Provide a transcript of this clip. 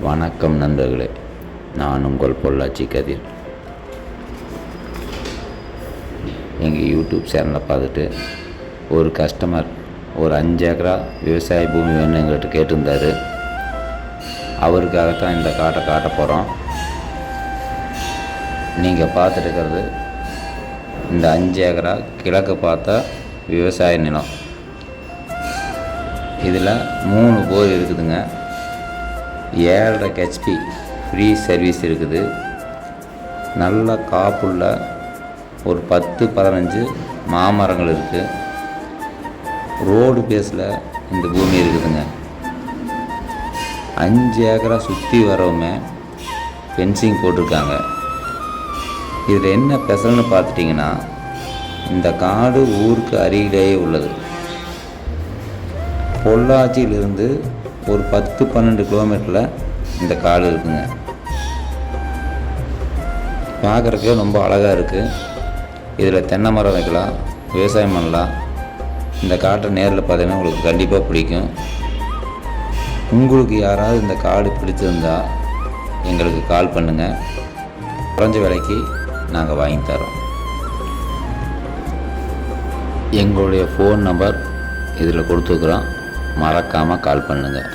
வணக்கம் நண்பர்களே, நான் உங்கள் பொள்ளாச்சி கதிர். எங்கள் யூடியூப் சேனலை பார்த்துட்டு ஒரு கஸ்டமர் ஒரு 5 ஏக்கரா விவசாய பூமி வேணும்னு எங்கள்கிட்ட கேட்டிருந்தார். அவருக்காகத்தான் இந்த காட்டை காட்ட போகிறோம். நீங்கள் பார்த்துட்டுருக்கிறது இந்த 5 ஏக்கரா கிழக்கு பார்த்தா விவசாய நிலம். இதில் 3 போர் இருக்குதுங்க. 7.5 HP ஃப்ரீ சர்வீஸ் இருக்குது. நல்ல காப்புள்ள ஒரு 10-15 மாமரங்கள் இருக்குது. ரோடு பேஸில் இந்த பூமி இருக்குதுங்க. 5 ஏக்கரா சுற்றி வரவுமே ஃபென்சிங் போட்டிருக்காங்க. இதில் என்ன ஸ்பெஷல்னு பார்த்துட்டிங்கன்னா, இந்த காடு ஊருக்கு அருகிலேயே உள்ளது. பொள்ளாச்சியிலிருந்து ஒரு 10-12 கிலோமீட்டரில் இந்த காடு இருக்குங்க. பார்க்குறக்கே ரொம்ப அழகாக இருக்குது. இதில் தென்னை மரம் வைக்கலாம், விவசாயம் பண்ணலாம். இந்த காட்டை நேரில் பார்த்தீங்கன்னா உங்களுக்கு கண்டிப்பாக பிடிக்கும். உங்களுக்கு யாராவது இந்த காடு பிடிச்சிருந்தால் எங்களுக்கு கால் பண்ணுங்கள். குறைஞ்ச விலைக்கு நாங்கள் வாங்கி தரோம். எங்களுடைய ஃபோன் நம்பர் இதில் கொடுத்துருக்குறோம். மறக்காமல் கால் பண்ணுங்கள்.